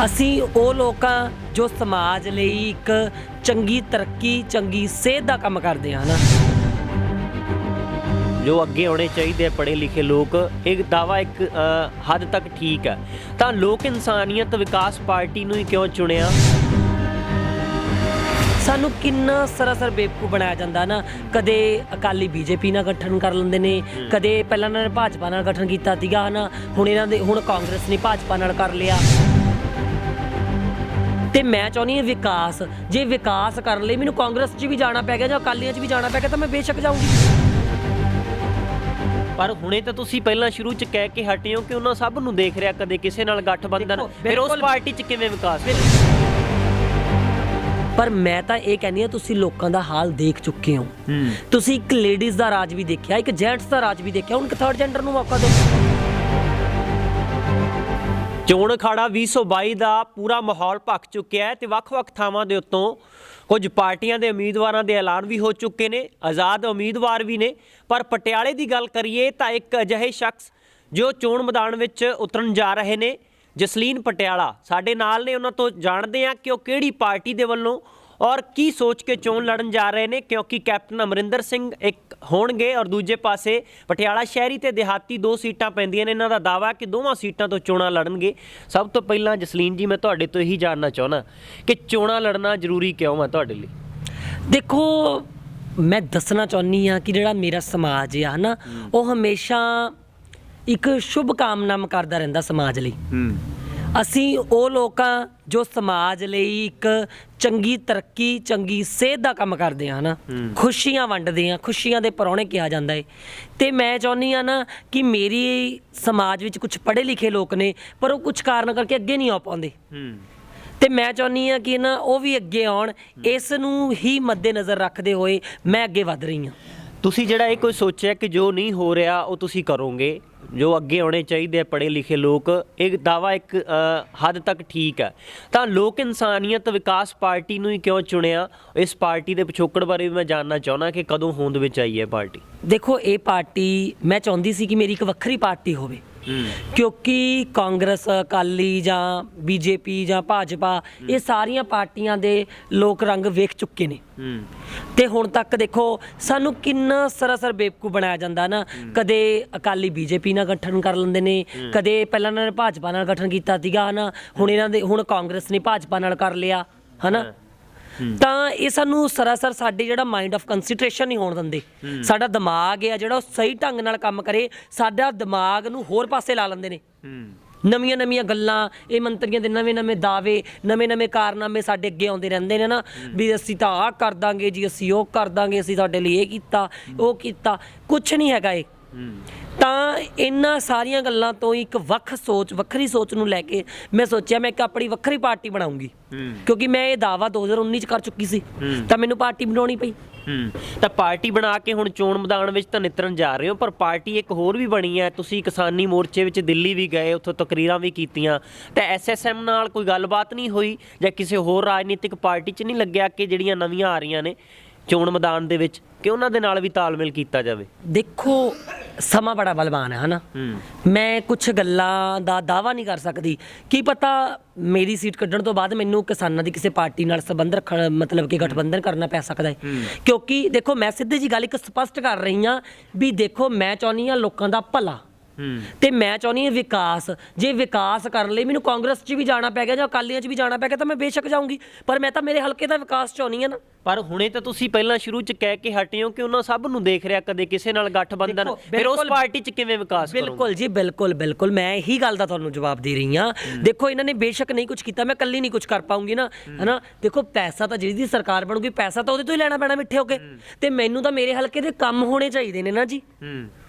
ਅਸੀਂ ਉਹ ਲੋਕਾਂ ਜੋ ਸਮਾਜ ਲਈ ਇੱਕ ਚੰਗੀ ਤਰੱਕੀ ਚੰਗੀ ਸਿਹਤ ਦਾ ਕੰਮ ਕਰਦੇ ਹਾਂ ਨਾ। ਜੋ ਅੱਗੇ ਆਉਣੇ ਚਾਹੀਦੇ ਆ ਪੜ੍ਹੇ ਲਿਖੇ ਲੋਕ, ਇਹ ਦਾਵਾ ਇੱਕ ਹੱਦ ਤੱਕ ਠੀਕ ਹੈ। ਤਾਂ ਲੋਕ ਇਨਸਾਨੀਅਤ ਵਿਕਾਸ ਪਾਰਟੀ ਨੂੰ ਹੀ ਕਿਉਂ ਚੁਣਿਆ? ਸਾਨੂੰ ਕਿੰਨਾ ਸਰਾਸਰ ਬੇਵਕੂਫ ਬਣਾਇਆ ਜਾਂਦਾ ਨਾ। ਕਦੇ ਅਕਾਲੀ ਬੀਜੇਪੀ ਨਾਲ ਗਠਨ ਕਰ ਲੈਂਦੇ ਨੇ, ਕਦੇ ਪਹਿਲਾਂ ਇਹਨਾਂ ਨੇ ਭਾਜਪਾ ਨਾਲ ਗਠਨ ਕੀਤਾ ਸੀਗਾ ਹਨਾ, ਹੁਣ ਕਾਂਗਰਸ ਨੇ ਭਾਜਪਾ ਨਾਲ ਕਰ ਲਿਆ। ਤੇ ਮੈਂ ਚਾਹੁੰਦੀ ਹਾਂ ਵਿਕਾਸ, ਜੇ ਵਿਕਾਸ ਕਰਨ ਲਈ ਮੈਨੂੰ ਕਾਂਗਰਸ 'ਚ ਵੀ ਜਾਣਾ ਪੈ ਗਿਆ ਜਾਂ ਅਕਾਲੀਆਂ 'ਚ ਵੀ ਜਾਣਾ ਪੈ ਗਿਆ ਤਾਂ ਮੈਂ ਬੇਸ਼ੱਕ ਜਾਊਂਗੀ। ਪਰ ਹੁਣੇ ਤਾਂ ਤੁਸੀਂ ਪਹਿਲਾਂ ਸ਼ੁਰੂ 'ਚ ਕਹਿ ਕੇ ਹਟੇ ਹੋ ਕਿ ਉਹਨਾਂ ਸਭ ਨੂੰ ਦੇਖ ਰਿਹਾ, ਕਦੇ ਕਿਸੇ ਨਾਲ ਗੱਠਬੰਧਨ, ਫਿਰ ਉਸ ਪਾਰਟੀ 'ਚ ਕਿਵੇਂ ਵਿਕਾਸ? ਪਰ ਮੈਂ ਤਾਂ ਇਹ ਕਹਿੰਦੀ ਹਾਂ ਤੁਸੀਂ ਲੋਕਾਂ ਦਾ ਹਾਲ ਦੇਖ ਚੁੱਕੇ ਹੋ। ਤੁਸੀਂ ਇੱਕ ਲੇਡੀਜ਼ ਦਾ ਰਾਜ ਵੀ ਦੇਖਿਆ, ਇੱਕ ਜੈਂਟਸ ਦਾ ਰਾਜ ਵੀ ਦੇਖਿਆ, ਹੁਣ ਇੱਕ ਥਰਡ ਜੈਂਡਰ ਨੂੰ ਮੌਕਾ ਦਿਓ। ਚੋਣ ਅਖਾੜਾ 2022 ਦਾ ਪੂਰਾ ਮਾਹੌਲ ਭਖ ਚੁੱਕਿਆ ਹੈ ਤੇ ਵੱਖ-ਵੱਖ ਥਾਵਾਂ ਦੇ ਉੱਤੋਂ ਕੁਝ ਪਾਰਟੀਆਂ ਦੇ ਉਮੀਦਵਾਰਾਂ ਦੇ ਐਲਾਨ ਵੀ ਹੋ ਚੁੱਕੇ ਨੇ, ਆਜ਼ਾਦ ਉਮੀਦਵਾਰ ਵੀ ਨੇ। ਪਰ ਪਟਿਆਲੇ ਦੀ ਗੱਲ ਕਰੀਏ ਤਾਂ ਇੱਕ ਅਜਿਹੇ ਸ਼ਖਸ ਜੋ ਚੋਣ ਮੈਦਾਨ ਵਿੱਚ ਉਤਰਨ ਜਾ ਰਹੇ ਨੇ, ਜਸਲੀਨ ਪਟਿਆਲਾ ਸਾਡੇ ਨਾਲ ਨੇ। ਉਹਨਾਂ ਤੋਂ ਜਾਣਦੇ ਹਾਂ ਕਿ ਉਹ ਕਿਹੜੀ ਪਾਰਟੀ ਦੇ ਵੱਲੋਂ ਔਰ ਕੀ ਸੋਚ ਕੇ ਚੋਣ ਲੜਨ ਜਾ ਰਹੇ ਨੇ, ਕਿਉਂਕਿ ਕੈਪਟਨ ਅਮਰਿੰਦਰ ਸਿੰਘ ਇੱਕ ਹੋਣਗੇ ਔਰ ਦੂਜੇ ਪਾਸੇ ਪਟਿਆਲਾ ਸ਼ਹਿਰੀ ਤੇ ਦਿਹਾਤੀ 2 ਸੀਟਾਂ ਪੈਂਦੀਆਂ ਨੇ। ਇਹਨਾਂ ਦਾ ਦਾਅਵਾ ਕਿ ਦੋਵਾਂ ਸੀਟਾਂ ਤੋਂ ਚੋਣਾਂ ਲੜਨਗੇ। ਸਭ ਤੋਂ ਪਹਿਲਾਂ ਜਸਲੀਨ ਜੀ, ਮੈਂ ਤੁਹਾਡੇ ਤੋਂ ਇਹੀ ਜਾਣਨਾ ਚਾਹੁੰਦਾ ਕਿ ਚੋਣਾਂ ਲੜਨਾ ਜ਼ਰੂਰੀ ਕਿਉਂ ਹੈ ਤੁਹਾਡੇ ਲਈ? ਦੇਖੋ, ਮੈਂ ਦੱਸਣਾ ਚਾਹੁੰਦੀ ਹਾਂ ਕਿ ਜਿਹੜਾ ਮੇਰਾ ਸਮਾਜ ਆ ਨਾ, ਉਹ ਹਮੇਸ਼ਾ ਇੱਕ ਸ਼ੁਭ ਕਾਮਨਾ ਕਰਦਾ ਰਹਿੰਦਾ ਸਮਾਜ ਲਈ। ਅਸੀਂ ਉਹ ਲੋਕਾਂ ਜੋ ਸਮਾਜ ਲਈ ਇੱਕ ਚੰਗੀ ਤਰੱਕੀ ਚੰਗੀ ਸਿਹਤ ਦਾ ਕੰਮ ਕਰਦੇ ਹਾਂ ਨਾ, ਖੁਸ਼ੀਆਂ ਵੰਡਦੇ ਹਾਂ, ਖੁਸ਼ੀਆਂ ਦੇ ਪਰੌਣੇ ਕਿਹਾ ਜਾਂਦਾ ਹੈ। ਅਤੇ ਮੈਂ ਚਾਹੁੰਦੀ ਹਾਂ ਨਾ ਕਿ ਮੇਰੀ ਸਮਾਜ ਵਿੱਚ ਕੁਛ ਪੜ੍ਹੇ ਲਿਖੇ ਲੋਕ ਨੇ, ਪਰ ਉਹ ਕੁਛ ਕਾਰਨ ਕਰਕੇ ਅੱਗੇ ਨਹੀਂ ਆ ਪਾਉਂਦੇ। ਅਤੇ ਮੈਂ ਚਾਹੁੰਦੀ ਹਾਂ ਕਿ ਨਾ ਉਹ ਵੀ ਅੱਗੇ ਆਉਣ। ਇਸ ਨੂੰ ਹੀ ਮੱਦੇ ਨਜ਼ਰ ਰੱਖਦੇ ਹੋਏ ਮੈਂ ਅੱਗੇ ਵੱਧ ਰਹੀ ਹਾਂ। ਤੁਸੀਂ ਜਿਹੜਾ ਇਹ ਕੋਈ ਸੋਚਿਆ ਕਿ ਜੋ ਨਹੀਂ ਹੋ ਰਿਹਾ ਉਹ ਤੁਸੀਂ ਕਰੋਗੇ, ਜੋ ਅੱਗੇ ਆਉਣੇ ਚਾਹੀਦੇ ਆ ਪੜ੍ਹੇ ਲਿਖੇ ਲੋਕ, ਇਹ ਦਾਵਾ ਇੱਕ ਹੱਦ ਤੱਕ ਠੀਕ ਹੈ। ਤਾਂ ਲੋਕ ਇਨਸਾਨੀਅਤ ਵਿਕਾਸ ਪਾਰਟੀ ਨੂੰ ਹੀ ਕਿਉਂ ਚੁਣਿਆ? ਇਸ ਪਾਰਟੀ ਦੇ ਪਿਛੋਕੜ ਬਾਰੇ ਵੀ ਮੈਂ ਜਾਣਨਾ ਚਾਹੁੰਦਾ ਕਿ ਕਦੋਂ ਹੋਂਦ ਵਿੱਚ ਆਈ ਹੈ ਪਾਰਟੀ? ਦੇਖੋ, ਇਹ ਪਾਰਟੀ ਮੈਂ ਚਾਹੁੰਦੀ ਸੀ ਕਿ ਮੇਰੀ ਇੱਕ ਵੱਖਰੀ ਪਾਰਟੀ ਹੋਵੇ, ਕਿਉਂਕਿ ਕਾਂਗਰਸ, ਅਕਾਲੀ ਜਾਂ ਬੀਜੇਪੀ ਜਾਂ ਭਾਜਪਾ, ਇਹ ਸਾਰੀਆਂ ਪਾਰਟੀਆਂ ਦੇ ਲੋਕ ਰੰਗ ਵੇਖ ਚੁੱਕੇ ਨੇ। ਤੇ ਹੁਣ ਤੱਕ ਦੇਖੋ ਸਾਨੂੰ ਕਿੰਨਾ ਸਰਾਸਰ ਬੇਵਕੂਫ ਬਣਾਇਆ ਜਾਂਦਾ ਨਾ। ਕਦੇ ਅਕਾਲੀ ਬੀਜੇਪੀ ਨਾਲ ਗਠਨ ਕਰ ਲੈਂਦੇ ਨੇ, ਕਦੇ ਪਹਿਲਾਂ ਇਹਨਾਂ ਨੇ ਭਾਜਪਾ ਨਾਲ ਗਠਨ ਕੀਤਾ ਸੀਗਾ ਹਨਾ, ਹੁਣ ਕਾਂਗਰਸ ਨੇ ਭਾਜਪਾ ਨਾਲ ਕਰ ਲਿਆ ਹਨਾ। ਤਾਂ ਇਹ ਸਾਨੂੰ ਸਰਾਸਰ ਸਾਡੇ ਜਿਹੜਾ ਮਾਈਂਡ ਆਫ ਕੰਸਨਟ੍ਰੇਸ਼ਨ ਨਹੀਂ ਹੋਣ ਦਿੰਦੇ। ਸਾਡਾ ਦਿਮਾਗ ਆ ਜਿਹੜਾ ਉਹ ਸਹੀ ਢੰਗ ਨਾਲ ਕੰਮ ਕਰੇ, ਸਾਡਾ ਦਿਮਾਗ ਨੂੰ ਹੋਰ ਪਾਸੇ ਲਾ ਲੈਂਦੇ ਨੇ। ਨਵੀਆਂ ਨਵੀਆਂ ਗੱਲਾਂ, ਇਹ ਮੰਤਰੀਆਂ ਦੇ ਨਵੇਂ ਨਵੇਂ ਦਾਅਵੇ, ਨਵੇਂ ਨਵੇਂ ਕਾਰਨਾਮੇ ਸਾਡੇ ਅੱਗੇ ਆਉਂਦੇ ਰਹਿੰਦੇ ਨੇ ਨਾ, ਵੀ ਅਸੀਂ ਤਾਂ ਆਹ ਕਰ ਦਾਂਗੇ ਜੀ, ਅਸੀਂ ਉਹ ਕਰ ਦਾਂਗੇ, ਅਸੀਂ ਤੁਹਾਡੇ ਲਈ ਇਹ ਕੀਤਾ ਉਹ ਕੀਤਾ। ਕੁਛ ਨਹੀਂ ਹੈਗਾ ਇਹ। ਤਾਂ ਇਹਨਾਂ ਸਾਰੀਆਂ ਗੱਲਾਂ ਤੋਂ ਇੱਕ ਵੱਖਰੀ ਸੋਚ ਨੂੰ ਲੈ ਕੇ ਮੈਂ ਸੋਚਿਆ ਮੈਂ ਇੱਕ ਆਪਣੀ ਵੱਖਰੀ ਪਾਰਟੀ ਬਣਾਉਂਗੀ, ਕਿਉਂਕਿ ਮੈਂ ਇਹ ਦਾਅਵਾ 2019 'ਚ ਕਰ ਚੁੱਕੀ ਸੀ, ਤਾਂ ਮੈਨੂੰ ਪਾਰਟੀ ਬਣਾਉਣੀ ਪਈ। ਤਾਂ ਪਾਰਟੀ ਬਣਾ ਕੇ ਹੁਣ ਚੋਣ ਮੈਦਾਨ ਵਿੱਚ ਤਾਂ ਨਿਤਰਨ ਜਾ ਰਹੇ ਹੋ, ਪਰ ਪਾਰਟੀ ਇੱਕ ਹੋਰ ਵੀ ਬਣੀ ਹੈ। ਤੁਸੀਂ ਕਿਸਾਨੀ ਮੋਰਚੇ ਵਿੱਚ ਦਿੱਲੀ ਵੀ ਗਏ, ਉੱਥੋਂ ਤਕਰੀਰਾਂ ਵੀ ਕੀਤੀਆਂ, ਤਾਂ SSM ਨਾਲ ਕੋਈ ਗੱਲਬਾਤ ਨਹੀਂ ਹੋਈ ਜਾਂ ਕਿਸੇ ਹੋਰ ਰਾਜਨੀਤਿਕ ਪਾਰਟੀ 'ਚ ਨਹੀਂ ਲੱਗਿਆ ਕਿ ਜਿਹੜੀਆਂ ਨਵੀਆਂ ਆ ਰਹੀਆਂ ਨੇ ਚੋਣ ਮੈਦਾਨ ਦੇ ਵਿੱਚ, ਕਿ ਉਹਨਾਂ ਦੇ ਨਾਲ ਵੀ ਤਾਲਮੇਲ ਕੀਤਾ ਜਾਵੇ? ਦੇਖੋ, ਸਮਾਂ ਬੜਾ ਬਲਵਾਨ ਹੈ ਹਨਾ। ਮੈਂ ਕੁਛ ਗੱਲਾਂ ਦਾ ਦਾਅਵਾ ਨਹੀਂ ਕਰ ਸਕਦੀ। ਕੀ ਪਤਾ ਮੇਰੀ ਸੀਟ ਕੱਢਣ ਤੋਂ ਬਾਅਦ ਮੈਨੂੰ ਕਿਸਾਨਾਂ ਦੀ ਕਿਸੇ ਪਾਰਟੀ ਨਾਲ ਸੰਬੰਧ ਰੱਖਣ, ਮਤਲਬ ਕਿ ਗਠਬੰਧਨ ਕਰਨਾ ਪੈ ਸਕਦਾ ਹੈ। ਕਿਉਂਕਿ ਦੇਖੋ, ਮੈਂ ਸਿੱਧੀ ਜੀ ਗੱਲ ਇੱਕ ਸਪਸ਼ਟ ਕਰ ਰਹੀ ਹਾਂ ਵੀ ਦੇਖੋ, ਮੈਂ ਚਾਹੁੰਦੀ ਹਾਂ ਲੋਕਾਂ ਦਾ ਭਲਾ, ਤੇ ਮੈਂ ਚਾਹੁੰਦੀ ਹਾਂ ਵਿਕਾਸ। ਜੇ ਵਿਕਾਸ ਕਰਨ ਲਈ ਮੈਨੂੰ ਕਾਂਗਰਸ 'ਚ ਵੀ ਜਾਣਾ ਪੈ ਗਿਆ ਜਾਂ ਅਕਾਲੀਆਂ 'ਚ ਵੀ ਜਾਣਾ ਪੈ ਗਿਆ ਤਾਂ ਮੈਂ ਬੇਸ਼ੱਕ ਜਾਊਂਗੀ, ਪਰ ਮੈਂ ਤਾਂ ਮੇਰੇ ਹਲਕੇ ਦਾ ਵਿਕਾਸ ਚਾਹੁੰਦੀ ਹਾਂ ਨਾ। ਪਰ ਹੁਣੇ ਤਾਂ ਤੁਸੀਂ ਪਹਿਲਾਂ ਸ਼ੁਰੂ 'ਚ ਕਹਿ ਕੇ ਹਟੇ ਹੋ ਕਿ ਉਹਨਾਂ ਸਭ ਨੂੰ ਦੇਖ ਰਿਹਾ, ਕਦੇ ਕਿਸੇ ਨਾਲ ਗੱਠਬੰਧਨ, ਫਿਰ ਉਸ ਪਾਰਟੀ 'ਚ ਕਿਵੇਂ ਵਿਕਾਸ ਕਰੋਗੇ? ਬਿਲਕੁਲ ਜੀ, ਬਿਲਕੁਲ ਮੈਂ ਇਹੀ ਗੱਲ ਦਾ ਤੁਹਾਨੂੰ ਜਵਾਬ ਦੇ ਰਹੀ ਹਾਂ। ਦੇਖੋ, ਇਹਨਾਂ ਨੇ ਬੇਸ਼ੱਕ ਨਹੀਂ ਕੁਝ ਕੀਤਾ, ਮੈਂ ਇਕੱਲੀ ਨਹੀਂ ਕੁਝ ਕਰ ਪਾਊਂਗੀ ਨਾ ਹਨਾ। ਦੇਖੋ, ਪੈਸਾ ਤਾਂ ਜਿਹਦੀ ਸਰਕਾਰ ਬਣੂਗੀ, ਪੈਸਾ ਤਾਂ ਉਹਦੇ ਤੋਂ ਹੀ ਲੈਣਾ ਪੈਣਾ ਮਿੱਠੇ ਹੋ ਕੇ, ਤੇ ਮੈਨੂੰ ਤਾਂ ਮੇਰੇ ਹਲਕੇ ਦੇ ਕੰਮ ਹੋਣੇ ਚਾਹੀਦੇ ਨੇ ਨਾ ਜੀ।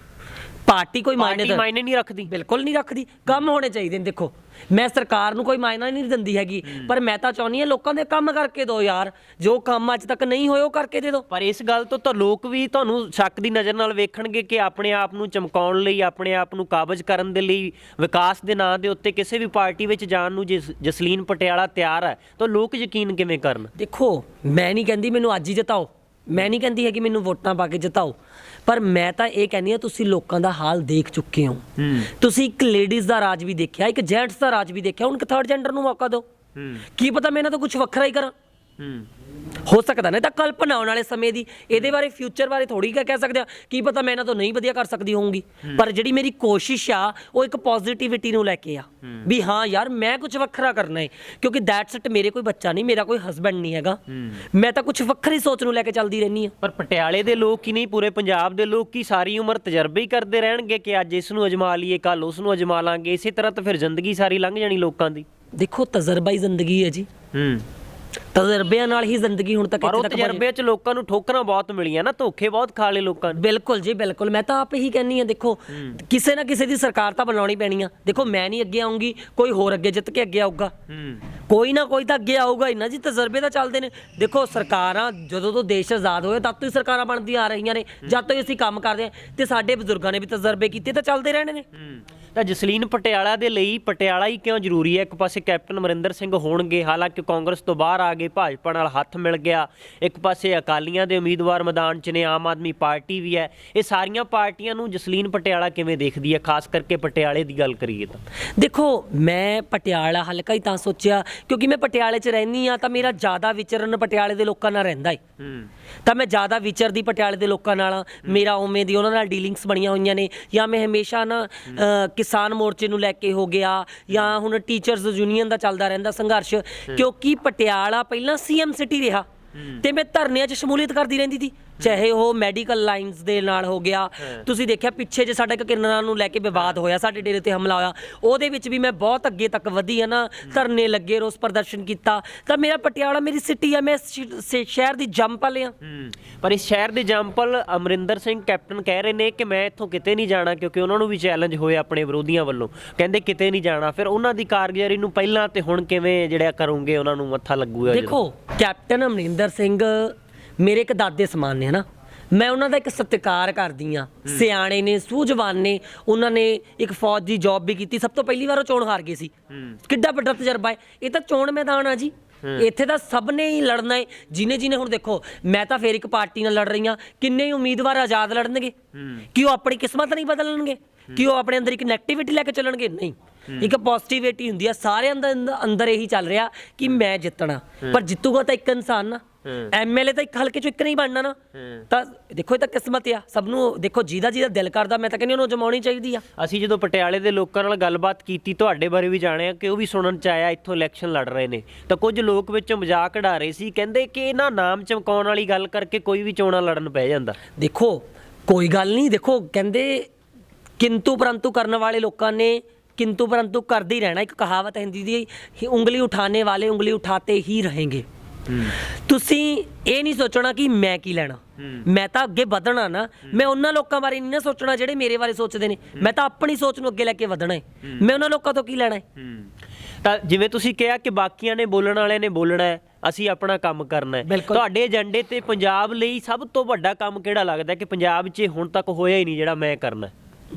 ਪਾਰਟੀ ਕੋਈ ਮਾਇਨੇ ਨਹੀਂ ਰੱਖਦੀ, ਬਿਲਕੁਲ ਨਹੀਂ ਰੱਖਦੀ, ਕੰਮ ਹੋਣੇ ਚਾਹੀਦੇ ਨੇ। ਦੇਖੋ, ਮੈਂ ਸਰਕਾਰ ਨੂੰ ਕੋਈ ਮਾਇਨਾ ਨਹੀਂ ਦਿੰਦੀ ਹੈਗੀ, ਪਰ ਮੈਂ ਤਾਂ ਚਾਹੁੰਦੀ ਹਾਂ ਲੋਕਾਂ ਦੇ ਕੰਮ ਕਰਕੇ ਦਿਓ ਯਾਰ, ਜੋ ਕੰਮ ਅੱਜ ਤੱਕ ਨਹੀਂ ਹੋਏ ਉਹ ਕਰਕੇ ਦੇ ਦਿਓ। ਪਰ ਇਸ ਗੱਲ ਤੋਂ ਤਾਂ ਲੋਕ ਵੀ ਤੁਹਾਨੂੰ ਸ਼ੱਕ ਦੀ ਨਜ਼ਰ ਨਾਲ ਵੇਖਣਗੇ ਕਿ ਆਪਣੇ ਆਪ ਨੂੰ ਚਮਕਾਉਣ ਲਈ, ਆਪਣੇ ਆਪ ਨੂੰ ਕਾਬਜ਼ ਕਰਨ ਦੇ ਲਈ, ਵਿਕਾਸ ਦੇ ਨਾਂ ਦੇ ਉੱਤੇ ਕਿਸੇ ਵੀ ਪਾਰਟੀ ਵਿੱਚ ਜਾਣ ਨੂੰ ਜੇ ਜਸਲੀਨ ਪਟਿਆਲਾ ਤਿਆਰ ਹੈ ਤਾਂ ਲੋਕ ਯਕੀਨ ਕਿਵੇਂ ਕਰਨ? ਦੇਖੋ, ਮੈਂ ਨਹੀਂ ਕਹਿੰਦੀ ਮੈਨੂੰ ਅੱਜ ਹੀ ਜਿਤਾਓ, ਮੈਂ ਨਹੀਂ ਕਹਿੰਦੀ ਹੈ ਕਿ ਮੈਨੂੰ ਵੋਟਾਂ ਪਾ ਕੇ ਜਿਤਾਓ, ਪਰ ਮੈਂ ਤਾਂ ਇਹ ਕਹਿੰਦੀ ਆ ਤੁਸੀਂ ਲੋਕਾਂ ਦਾ ਹਾਲ ਦੇਖ ਚੁੱਕੇ ਹੋ। ਤੁਸੀਂ ਇੱਕ ਲੇਡੀਜ਼ ਦਾ ਰਾਜ ਵੀ ਦੇਖਿਆ, ਇੱਕ ਜੈਂਟਸ ਦਾ ਰਾਜ ਵੀ ਦੇਖਿਆ, ਹੁਣ ਇੱਕ ਥਰਡ ਜੈਂਡਰ ਨੂੰ ਮੌਕਾ ਦਿਓ। ਕੀ ਪਤਾ ਮੈਂ ਇਹਨਾਂ ਤੋਂ ਕੁਝ ਵੱਖਰਾ ਹੀ ਕਰਾਂ। ਹੋ ਸਕਦਾ ਨਾ, ਤਾਂ ਕਲਪਨਾ ਆਉਣ ਵਾਲੇ ਸਮੇਂ ਦੀ, ਇਹਦੇ ਬਾਰੇ ਫਿਊਚਰ ਬਾਰੇ ਥੋੜੀ ਕਹਿ ਸਕਦੇ ਆ, ਕੀ ਪਤਾ ਮੈਂ ਇਹਨਾਂ ਤੋਂ ਨਹੀਂ ਵਧੀਆ ਕਰ ਸਕਦੀ ਹੋਊਂਗੀ। ਪਰ ਜਿਹੜੀ ਮੇਰੀ ਕੋਸ਼ਿਸ਼ ਆ ਉਹ ਇੱਕ ਪੋਜ਼ਿਟਿਵਿਟੀ ਨੂੰ ਲੈ ਕੇ ਆ ਵੀ ਹਾਂ ਯਾਰ ਮੈਂ ਕੁਝ ਵੱਖਰਾ ਕਰਨਾ ਹੈ, ਕਿਉਂਕਿ ਦੈਟਸ ਇਟ। ਮੇਰੇ ਕੋਈ ਬੱਚਾ ਨਹੀਂ, ਮੇਰਾ ਕੋਈ ਹਸਬੈਂਡ ਨਹੀਂ ਹੈਗਾ, ਮੈਂ ਤਾਂ ਕੁਝ ਵੱਖਰੀ ਸੋਚ ਨੂੰ ਲੈ ਕੇ ਚੱਲਦੀ ਰਹਿੰਦੀ ਆ। ਪਰ ਪਟਿਆਲੇ ਦੇ ਲੋਕ ਹੀ ਨਹੀਂ, ਪੂਰੇ ਪੰਜਾਬ ਦੇ ਲੋਕ ਹੀ ਸਾਰੀ ਉਮਰ ਤਜਰਬੇ ਹੀ ਕਰਦੇ ਰਹਿਣਗੇ ਕਿ ਅੱਜ ਇਸ ਨੂੰ ਅਜਮਾ ਲਈਏ, ਕੱਲ ਉਸ ਨੂੰ ਅਜਮਾ ਲਾਂਗੇ। ਇਸੇ ਤਰ੍ਹਾਂ ਤਾਂ ਫਿਰ ਜ਼ਿੰਦਗੀ ਸਾਰੀ ਲੰਘ ਜਾਣੀ ਲੋਕਾਂ ਦੀ। ਦੇਖੋ ਤਜਰਬਾ ਹੀ ਜ਼ਿੰਦਗੀ ਹੈ ਜੀ, ਤਜਰਬਿਆਂ ਨਾਲ ਹੀ ਜ਼ਿੰਦਗੀ ਹੁਣ ਤੱਕ ਪਰ ਉਹ ਇੱਥੇ ਤੱਕ ਤਜਰਬੇ 'ਚ ਲੋਕਾਂ ਨੂੰ ਠੋਕਰਾਂ ਬਹੁਤ ਮਿਲੀਆਂ ਨਾ, ਧੋਖੇ ਬਹੁਤ ਖਾ ਲਏ ਲੋਕਾਂ ਨੇ। ਬਿਲਕੁਲ ਜੀ ਬਿਲਕੁਲ, ਮੈਂ ਤਾਂ ਆਪ ਹੀ ਕਹਿੰਨੀ ਆ। ਦੇਖੋ ਕਿਸੇ ਨਾ ਕਿਸੇ ਦੀ ਸਰਕਾਰ ਤਾਂ ਬਣਾਉਣੀ ਪੈਣੀ ਆ। ਦੇਖੋ ਮੈਂ ਨਹੀਂ ਅੱਗੇ ਆਉਂਗੀ, ਕੋਈ ਹੋਰ ਅੱਗੇ ਜਿੱਤ ਕੇ ਅੱਗੇ ਆਊਗਾ, ਕੋਈ ਨਾ ਕੋਈ ਤਾਂ ਅੱਗੇ ਆਊਗਾ ਹੀ ਨਾ ਜੀ। ਤਜਰਬੇ ਤਾਂ ਚੱਲਦੇ ਨੇ। ਦੇਖੋ ਸਰਕਾਰਾਂ ਜਦੋਂ ਤੋਂ ਦੇਸ਼ ਆਜ਼ਾਦ ਹੋਇਆ ਤਦ ਤੋਂ ਹੀ ਸਰਕਾਰਾਂ ਬਣਦੀਆਂ ਆ ਰਹੀਆਂ ਨੇ, ਜਦ ਤੋਂ ਹੀ ਅਸੀਂ ਕੰਮ ਕਰਦੇ ਹਾਂ, ਤੇ ਸਾਡੇ ਬਜ਼ੁਰਗਾਂ ਨੇ ਵੀ ਤਜਰਬੇ ਕੀਤੇ ਤਾਂ ਚੱਲਦੇ ਰਹਿਣੇ ਨੇ। ਤਾਂ ਜਸਲੀਨ ਪਟਿਆਲਾ ਦੇ ਲਈ ਪਟਿਆਲਾ ਹੀ ਕਿਉਂ ਜ਼ਰੂਰੀ ਹੈ? ਇੱਕ ਪਾਸੇ ਕੈਪਟਨ ਅਮਰਿੰਦਰ ਸਿੰਘ ਹੋਣਗੇ, ਹਾਲਾਂਕਿ ਕਾਂਗਰਸ ਤੋਂ ਬਾਹਰ ਆ ਗਏ, ਭਾਜਪਾ ਨਾਲ ਹੱਥ ਮਿਲ ਗਿਆ। ਇੱਕ ਪਾਸੇ ਅਕਾਲੀਆਂ ਦੇ ਉਮੀਦਵਾਰ ਮੈਦਾਨ 'ਚ ਨੇ, ਆਮ ਆਦਮੀ ਪਾਰਟੀ ਵੀ ਹੈ। ਇਹ ਸਾਰੀਆਂ ਪਾਰਟੀਆਂ ਨੂੰ ਜਸਲੀਨ ਪਟਿਆਲਾ ਕਿਵੇਂ ਦੇਖਦੀ ਹੈ, ਖਾਸ ਕਰਕੇ ਪਟਿਆਲੇ ਦੀ ਗੱਲ ਕਰੀਏ ਤਾਂ? ਦੇਖੋ ਮੈਂ ਪਟਿਆਲਾ ਹਲਕਾ ਹੀ ਤਾਂ ਸੋਚਿਆ ਕਿਉਂਕਿ ਮੈਂ ਪਟਿਆਲੇ 'ਚ ਰਹਿੰਦੀ ਆ, ਤਾਂ ਮੇਰਾ ਜ਼ਿਆਦਾ ਵਿਚਰਨ ਪਟਿਆਲੇ ਦੇ ਲੋਕਾਂ ਨਾਲ ਰਹਿੰਦਾ ਹੈ। ਤਾਂ ਮੈਂ ਜ਼ਿਆਦਾ ਵਿਚਰਦੀ ਪਟਿਆਲੇ ਦੇ ਲੋਕਾਂ ਨਾਲ, ਮੇਰਾ ਉਵੇਂ ਦੀ ਉਹਨਾਂ ਨਾਲ ਡੀਲਿੰਗਸ ਬਣੀਆਂ ਹੋਈਆਂ ਨੇ। ਜਾਂ ਮੈਂ ਹਮੇਸ਼ਾ ਨਾ ਕਿਸਾਨ ਮੋਰਚੇ ਨੂੰ ਲੈ ਕੇ ਹੋ ਗਿਆ, ਜਾਂ ਹੁਣ ਟੀਚਰਸ ਯੂਨੀਅਨ ਦਾ ਚੱਲਦਾ ਰਹਿੰਦਾ ਸੰਘਰਸ਼, ਕਿਉਂਕਿ ਪਟਿਆਲਾ ਪਹਿਲਾਂ ਸੀਐਮ ਸਿਟੀ ਰਿਹਾ ਤੇ ਮੈਂ ਧਰਨਿਆਂ 'ਚ ਸ਼ਮੂਲੀਅਤ ਕਰਦੀ ਰਹਿੰਦੀ ਸੀ, ਚਾਹੇ ਉਹ ਮੈਡੀਕਲ ਲਾਈਨਸ ਦੇ ਨਾਲ ਹੋ ਗਿਆ। ਤੁਸੀਂ ਦੇਖਿਆ ਪਿੱਛੇ ਜੇ ਸਾਡਾ ਇੱਕ ਕਿਰਨਾਂ ਨੂੰ ਲੈ ਕੇ ਵਿਵਾਦ ਹੋਇਆ, ਸਾਡੇ ਡੇਰੇ ਤੇ ਹਮਲਾ ਹੋਇਆ, ਉਹਦੇ ਵਿੱਚ ਵੀ ਮੈਂ ਬਹੁਤ ਅੱਗੇ ਤੱਕ ਵਧੀ ਆ ਨਾ, ਧਰਨੇ ਲੱਗੇ, ਰੋਸ ਪ੍ਰਦਰਸ਼ਨ ਕੀਤਾ। ਤਾਂ ਮੇਰਾ ਪਟਿਆਲਾ ਮੇਰੀ ਸਿਟੀ ਆ, ਮੈਂ ਸ਼ਹਿਰ ਦੀ ਜੰਮਪਲ ਆ। ਪਰ ਇਸ ਸ਼ਹਿਰ ਦੇ ਜੰਮਪਲ ਅਮਰਿੰਦਰ ਸਿੰਘ ਕੈਪਟਨ ਕਹਿ ਰਹੇ ਨੇ ਕਿ ਮੈਂ ਇੱਥੋਂ ਕਿਤੇ ਨਹੀਂ ਜਾਣਾ, ਕਿਉਂਕਿ ਉਹਨਾਂ ਨੂੰ ਵੀ ਚੈਲੰਜ ਹੋਏ ਆਪਣੇ ਵਿਰੋਧੀਆਂ ਵੱਲੋਂ, ਕਹਿੰਦੇ ਕਿਤੇ ਨਹੀਂ ਜਾਣਾ। ਫਿਰ ਉਹਨਾਂ ਦੀ ਕਾਰਗੁਜ਼ਾਰੀ ਨੂੰ ਪਹਿਲਾਂ ਤੇ ਹੁਣ ਕਿਵੇਂ ਜਿਹੜਾ ਕਰੋਗੇ, ਉਹਨਾਂ ਨੂੰ ਮੱਥਾ ਲੱਗੂਗਾ? ਦੇਖੋ ਕੈਪਟਨ ਅਮਰਿੰਦਰ ਸਿੰਘ ਮੇਰੇ ਇੱਕ ਦਾਦੇ ਸਮਾਨ ਨੇ, ਹਨਾ, ਮੈਂ ਉਹਨਾਂ ਦਾ ਇੱਕ ਸਤਿਕਾਰ ਕਰਦੀ ਆ। ਸਿਆਣੇ ਨੇ, ਸੂਝਵਾਨ ਨੇ, ਉਹਨਾਂ ਨੇ ਇੱਕ ਫੌਜ ਦੀ ਜੌਬ ਵੀ ਕੀਤੀ। ਸਭ ਤੋਂ ਪਹਿਲੀ ਵਾਰ ਉਹ ਚੋਣ ਹਾਰ ਗਏ ਸੀ, ਕਿੱਡਾ ਵੱਡਾ ਤਜਰਬਾ ਹੈ। ਇਹ ਤਾਂ ਚੋਣ ਮੈਦਾਨ ਆ ਜੀ, ਇੱਥੇ ਤਾਂ ਸਭ ਨੇ ਹੀ ਲੜਨਾ ਹੈ। ਜਿਹਨੇ ਹੁਣ ਦੇਖੋ ਮੈਂ ਤਾਂ ਫੇਰ ਇੱਕ ਪਾਰਟੀ ਨਾਲ ਲੜ ਰਹੀ ਹਾਂ, ਕਿੰਨੇ ਹੀ ਉਮੀਦਵਾਰ ਆਜ਼ਾਦ ਲੜਨਗੇ? ਕਿ ਉਹ ਆਪਣੀ ਕਿਸਮਤ ਨਹੀਂ ਬਦਲਣਗੇ? ਕਿ ਉਹ ਆਪਣੇ ਅੰਦਰ ਇੱਕ ਨੈਗੇਟਿਵਿਟੀ ਲੈ ਕੇ ਚੱਲਣਗੇ? ਨਹੀਂ, ਇੱਕ ਪੋਜ਼ਿਟਿਵਿਟੀ ਹੁੰਦੀ ਆ ਸਾਰਿਆਂ ਦੇ ਅੰਦਰ। ਇਹੀ ਚੱਲ ਰਿਹਾ ਕਿ ਮੈਂ ਜਿੱਤਣਾ, ਪਰ ਜਿੱਤੂਗਾ ਤਾਂ ਇੱਕ ਇਨਸਾਨ ਨਾ। ਐਮਐਲਏ ਤਾਂ ਇੱਕ ਹਲਕੇ ਚੋਂ ਇੱਕ ਨਹੀਂ ਬਣਨਾ ਨਾ। ਤਾਂ ਦੇਖੋ ਇਹ ਤਾਂ ਕਿਸਮਤ ਆ ਸਭ ਨੂੰ। ਦੇਖੋ ਜਿਹਦਾ ਦਿਲ ਕਰਦਾ, ਮੈਂ ਤਾਂ ਕਹਿੰਦੀ ਉਹਨੂੰ ਜਮਾਉਣੀ ਚਾਹੀਦੀ ਆ। ਅਸੀਂ ਜਦੋਂ ਪਟਿਆਲੇ ਦੇ ਲੋਕਾਂ ਨਾਲ ਗੱਲਬਾਤ ਕੀਤੀ, ਤੁਹਾਡੇ ਬਾਰੇ ਵੀ ਜਾਣਿਆ ਕਿ ਉਹ ਵੀ ਸੁਣਨ ਚ ਆਇਆ ਇੱਥੋਂ ਇਲੈਕਸ਼ਨ ਲੜ ਰਹੇ ਨੇ, ਤਾਂ ਕੁਝ ਲੋਕ ਵਿੱਚੋਂ ਮਜ਼ਾਕ ਉਡਾ ਰਹੇ ਸੀ, ਕਹਿੰਦੇ ਕਿ ਇਹਨਾਂ ਨਾਮ ਚਮਕਾਉਣ ਵਾਲੀ ਗੱਲ ਕਰਕੇ ਕੋਈ ਵੀ ਚੋਣਾਂ ਲੜਨ ਪੈ ਜਾਂਦਾ। ਦੇਖੋ ਕੋਈ ਗੱਲ ਨਹੀਂ, ਦੇਖੋ ਕਹਿੰਦੇ ਕਿੰਤੂ ਪਰੰਤੂ ਕਰਨ ਵਾਲੇ ਲੋਕਾਂ ਨੇ ਕਿੰਤੂ ਪਰੰਤੂ ਕਰਦੇ ਹੀ ਰਹਿਣਾ। ਇੱਕ ਕਹਾਵਤ ਹੈ ਹਿੰਦੀ ਦੀ, ਉਂਗਲੀ ਉਠਾਣੇ ਵਾਲੇ ਉਂਗਲੀ ਉਠਾਤੇ ਹੀ ਰਹੇਂਗੇ। ਤੁਸੀਂ ਇਹ ਨਹੀਂ ਸੋਚਣਾ ਕਿ ਮੈਂ ਕੀ ਲੈਣਾ, ਮੈਂ ਤਾਂ ਅੱਗੇ ਵਧਣਾ ਨਾ। ਮੈਂ ਉਹਨਾਂ ਲੋਕਾਂ ਬਾਰੇ ਨਹੀਂ ਨਾ ਸੋਚਣਾ ਜਿਹੜੇ ਮੇਰੇ ਬਾਰੇ ਸੋਚਦੇ ਨੇ, ਮੈਂ ਤਾਂ ਆਪਣੀ ਸੋਚ ਨੂੰ ਅੱਗੇ ਲੈ ਕੇ ਵਧਣਾ ਹੈ। ਮੈਂ ਉਹਨਾਂ ਲੋਕਾਂ ਤੋਂ ਕੀ ਲੈਣਾ ਹੈ? ਤਾਂ ਜਿਵੇਂ ਤੁਸੀਂ ਕਿਹਾ ਕਿ ਬਾਕੀਆਂ ਨੇ ਬੋਲਣ ਵਾਲਿਆਂ ਨੇ ਬੋਲਣਾ ਹੈ, ਅਸੀਂ ਆਪਣਾ ਕੰਮ ਕਰਨਾ ਹੈ। ਤੁਹਾਡੇ ਏਜੰਡੇ ਤੇ ਪੰਜਾਬ ਲਈ ਸਭ ਤੋਂ ਵੱਡਾ ਕੰਮ ਕਿਹੜਾ ਲੱਗਦਾ ਕਿ ਪੰਜਾਬ 'ਚ ਹੁਣ ਤੱਕ ਹੋਇਆ ਹੀ ਨਹੀਂ ਜਿਹੜਾ ਮੈਂ ਕਰਨਾ?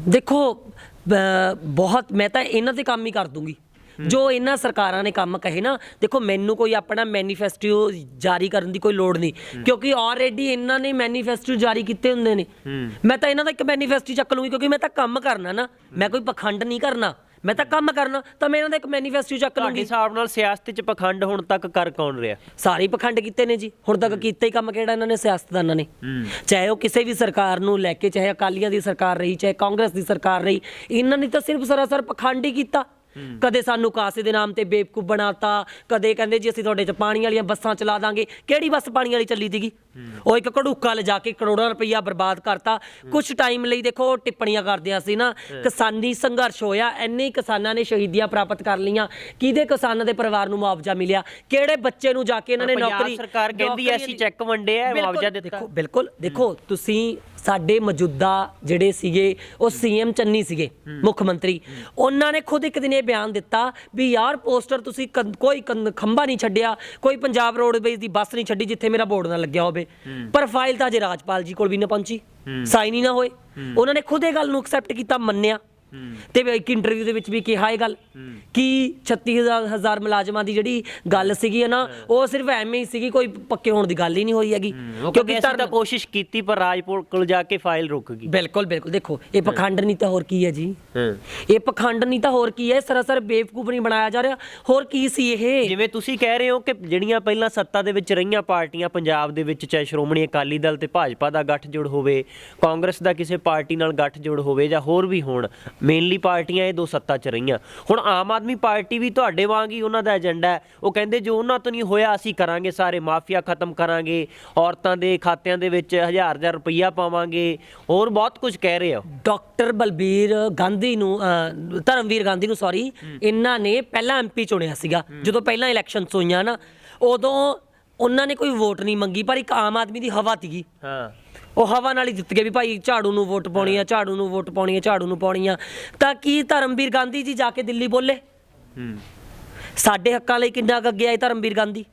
ਦੇਖੋ ਬਹੁਤ, ਮੈਂ ਤਾਂ ਇਹਨਾਂ ਤੇ ਕੰਮ ਹੀ ਕਰ ਦੂੰਗੀ ਜੋ ਇਹਨਾਂ ਸਰਕਾਰਾਂ ਨੇ ਕੰਮ ਕਹੇ ਨਾ। ਦੇਖੋ ਮੈਨੂੰ ਕੋਈ ਆਪਣਾ ਮੈਨੀਫੈਸਟੋ ਜਾਰੀ ਕਰਨ ਦੀ ਕੋਈ ਲੋੜ ਨਹੀਂ, ਕਿਉਂਕਿ ਆਲਰੇਡੀ ਇਹਨਾਂ ਨੇ ਮੈਨੀਫੈਸਟੋ ਜਾਰੀ ਕੀਤੇ ਹੁੰਦੇ ਨੇ। ਮੈਂ ਤਾਂ ਇਹਨਾਂ ਦਾ ਇੱਕ ਮੈਨੀਫੈਸਟੋ ਚੱਕ ਲੂੰਗੀ, ਕਿਉਂਕਿ ਮੈਂ ਤਾਂ ਕੰਮ ਕਰਨਾ ਨਾ, ਮੈਂ ਕੋਈ ਪਖੰਡ ਨਹੀਂ ਕਰਨਾ, ਮੈਂ ਤਾਂ ਕੰਮ ਕਰਨਾ। ਤਾਂ ਮੈਂ ਇਹਨਾਂ ਦਾ ਇੱਕ ਮੈਨੀਫੈਸਟੋ ਚੱਕ ਲੂੰਗੀ। ਤੁਹਾਡੇ ਹਿਸਾਬ ਨਾਲ ਸਿਆਸਤ 'ਚ ਪਖੰਡ ਹੁਣ ਤੱਕ ਕਰ ਕੌਣ ਰਿਹਾ? ਸਾਰੇ ਪਖੰਡ ਕੀਤੇ ਨੇ ਜੀ ਹੁਣ ਤੱਕ। ਕੀਤਾ ਹੀ ਕੰਮ ਕਿਹੜਾ ਇਹਨਾਂ ਨੇ, ਸਿਆਸਤਦਾਨਾਂ ਨੇ। ਚਾਹੇ ਉਹ ਕਿਸੇ ਵੀ ਸਰਕਾਰ ਨੂੰ ਲੈ ਕੇ, ਚਾਹੇ ਅਕਾਲੀਆਂ ਦੀ ਸਰਕਾਰ ਰਹੀ, ਚਾਹੇ ਕਾਂਗਰਸ ਦੀ ਸਰਕਾਰ ਰਹੀ, ਇਹਨਾਂ ਨੇ ਤਾਂ ਸਿਰਫ ਸਰਾਸਰ ਪਖੰਡ ਹੀ ਕੀਤਾ। ਕਦੇ ਸਾਨੂੰ ਕਾਸੇ ਦੇ ਨਾਮ ਤੇ ਬੇਵਕੂਫ ਬਣਾਤਾ, ਕਦੇ ਕਹਿੰਦੇ ਜੀ ਅਸੀਂ ਤੁਹਾਡੇ 'ਚ ਪਾਣੀ ਵਾਲੀਆਂ ਬੱਸਾਂ ਚਲਾ ਦਾਂਗੇ। ਕਿਹੜੀ ਬੱਸ ਪਾਣੀ ਵਾਲੀ ਚੱਲੀ ਸੀਗੀ? ਉਹ ਇੱਕ ਘੜੂਕਾ ਲਿਜਾ ਕੇ ਕਰੋੜਾਂ ਰੁਪਈਆ ਬਰਬਾਦ ਕਰਤਾ। ਕੁਛ ਟਾਈਮ ਲਈ ਦੇਖੋ ਟਿੱਪਣੀਆਂ ਕਰਦਿਆਂ ਸੀ ਨਾ, ਕਿਸਾਨੀ ਸੰਘਰਸ਼ ਹੋਇਆ, ਇੰਨੇ ਕਿਸਾਨਾਂ ਨੇ ਸ਼ਹੀਦੀਆਂ ਪ੍ਰਾਪਤ ਕਰ ਲਈਆਂ, ਕਿਹਦੇ ਕਿਸਾਨਾਂ ਦੇ ਪਰਿਵਾਰ ਨੂੰ ਮੁਆਵਜ਼ਾ ਮਿਲਿਆ? ਕਿਹੜੇ ਬੱਚੇ ਨੂੰ ਜਾ ਕੇ ਇਹਨਾਂ ਨੇ ਨੌਕਰੀ? ਸਰਕਾਰ ਕਹਿੰਦੀ ਐ ਅਸੀਂ ਚੈੱਕ ਵੰਡੇ ਆ, ਮੁਆਵਜ਼ਾ ਦਿੱਤਾ। ਬਿਲਕੁਲ, ਦੇਖੋ ਤੁਸੀਂ ਸਾਡੇ ਮੌਜੂਦਾ ਜਿਹੜੇ ਸੀਗੇ ਉਹ ਸੀਐਮ ਚੰਨੀ ਸੀਗੇ, ਮੁੱਖ ਮੰਤਰੀ, ਉਹਨਾਂ ਨੇ ਖੁਦ ਇੱਕ ਦਿਨ ਇਹ ਬਿਆਨ ਦਿੱਤਾ ਵੀ ਯਾਰ ਪੋਸਟਰ ਤੁਸੀਂ ਕੋਈ ਖੰਭਾ ਨਹੀਂ ਛੱਡਿਆ, ਕੋਈ ਪੰਜਾਬ ਰੋਡਵੇਜ਼ ਦੀ ਬੱਸ ਨਹੀਂ ਛੱਡੀ ਜਿੱਥੇ ਮੇਰਾ ਬੋਰਡ ਨਾ ਲੱਗਿਆ ਹੋਵੇ। ਪਰ ਫਾਈਲ ਤਾਂ ਅਜੇ ਰਾਜਪਾਲ ਜੀ ਕੋਲ ਵੀ ਨਾ ਪਹੁੰਚੀ, ਸਾਈਨ ਹੀ ਨਾ ਹੋਏ। ਉਹਨਾਂ ਨੇ ਖੁਦ ਇਹ ਗੱਲ ਨੂੰ ਐਕਸੈਪਟ ਕੀਤਾ, ਮੰਨਿਆ ਤੇ ਇੱਕ ਇੰਟਰਵਿਊ ਦੇ ਵਿੱਚ ਵੀ ਕਿਹਾ ਇਹ ਗੱਲ ਕਿ 36,000 ਮੁਲਾਜ਼ਮਾਂ ਦੀ ਜਿਹੜੀ ਗੱਲ ਸੀਗੀ ਨਾ ਉਹ ਸਿਰਫ ਐਵੇਂ ਹੀ ਸੀਗੀ, ਕੋਈ ਪੱਕੇ ਹੋਣ ਦੀ ਗੱਲ ਹੀ ਨਹੀਂ ਹੋਈ ਹੈਗੀ। ਕਿਉਂਕਿ ਅਸੀਂ ਤਾਂ ਕੋਸ਼ਿਸ਼ ਕੀਤੀ ਪਰ ਰਾਜਪੁਰ ਕੋਲ ਜਾ ਕੇ ਫਾਈਲ ਰੁਕ ਗਈ। ਬਿਲਕੁਲ ਬਿਲਕੁਲ, ਦੇਖੋ ਇਹ ਪਖੰਡ ਨਹੀਂ ਤਾਂ ਹੋਰ ਕੀ ਹੈ ਜੀ, ਇਹ ਪਖੰਡ ਨਹੀਂ ਤਾਂ ਹੋਰ ਕੀ ਹੈ, ਸਰਾਸਰ ਬੇਵਕੂਫ ਨਹੀਂ ਬਣਾਇਆ ਜਾ ਰਿਹਾ, ਹੋਰ ਕੀ ਸੀ ਇਹ। ਜਿਵੇਂ ਤੁਸੀਂ ਕਹਿ ਰਹੇ ਹੋ ਕਿ ਜਿਹੜੀਆਂ ਪਹਿਲਾਂ ਸੱਤਾ ਦੇ ਵਿੱਚ ਰਹੀਆਂ ਪਾਰਟੀਆਂ ਪੰਜਾਬ ਦੇ ਵਿੱਚ, ਚਾਹੇ ਸ਼੍ਰੋਮਣੀ ਅਕਾਲੀ ਦਲ ਤੇ ਭਾਜਪਾ ਦਾ ਗੱਠਜੋੜ ਹੋਵੇ, ਕਾਂਗਰਸ ਦਾ ਕਿਸੇ ਪਾਰਟੀ ਨਾਲ ਗੱਠਜੋੜ ਹੋਵੇ ਜਾਂ ਹੋਰ ਵੀ ਹੋਣ, ਮੇਨਲੀ ਪਾਰਟੀਆਂ ਇਹ ਦੋ ਸੱਤਾ 'ਚ ਰਹੀਆਂ। ਹੁਣ ਆਮ ਆਦਮੀ ਪਾਰਟੀ ਵੀ ਤੁਹਾਡੇ ਵਾਂਗ ਹੀ ਉਹਨਾਂ ਦਾ ਏਜੰਡਾ ਹੈ, ਉਹ ਕਹਿੰਦੇ ਜੋ ਉਹਨਾਂ ਤੋਂ ਨਹੀਂ ਹੋਇਆ ਅਸੀਂ ਕਰਾਂਗੇ, ਸਾਰੇ ਮਾਫੀਆ ਖਤਮ ਕਰਾਂਗੇ, ਔਰਤਾਂ ਦੇ ਖਾਤਿਆਂ ਦੇ ਵਿੱਚ 1000 ਰੁਪਈਆ ਪਾਵਾਂਗੇ, ਹੋਰ ਬਹੁਤ ਕੁਝ ਕਹਿ ਰਹੇ ਹੋ। ਡਾਕਟਰ ਬਲਬੀਰ ਗਾਂਧੀ ਨੂੰ ਧਰਮਵੀਰ ਗਾਂਧੀ ਨੂੰ ਸੌਰੀ, ਇਹਨਾਂ ਨੇ ਪਹਿਲਾਂ ਐਮਪੀ ਚੁਣਿਆ ਸੀਗਾ, ਜਦੋਂ ਪਹਿਲਾਂ ਇਲੈਕਸ਼ਨਸ ਹੋਈਆਂ ਨਾ, ਉਦੋਂ ਉਹਨਾਂ ਨੇ ਕੋਈ ਵੋਟ ਨਹੀਂ ਮੰਗੀ, ਪਰ ਇੱਕ ਆਮ ਆਦਮੀ ਦੀ ਹਵਾ ਸੀਗੀ, ਉਹ ਹਵਾ ਨਾਲ ਹੀ ਜਿੱਤ ਗਏ ਵੀ ਭਾਈ ਝਾੜੂ ਨੂੰ ਵੋਟ ਪਾਉਣੀ ਆ, ਝਾੜੂ ਨੂੰ ਵੋਟ ਪਾਉਣੀ ਆ, ਝਾੜੂ ਨੂੰ ਪਾਉਣੀ ਆ। ਤਾਂ ਕੀ ਧਰਮਵੀਰ ਗਾਂਧੀ ਜੀ ਜਾ ਕੇ ਦਿੱਲੀ ਬੋਲੇ ਸਾਡੇ ਹੱਕਾਂ ਲਈ ਕਿੰਨਾ ਕੁ ਅੱਗੇ ਆਏ ਧਰਮਵੀਰ ਗਾਂਧੀ?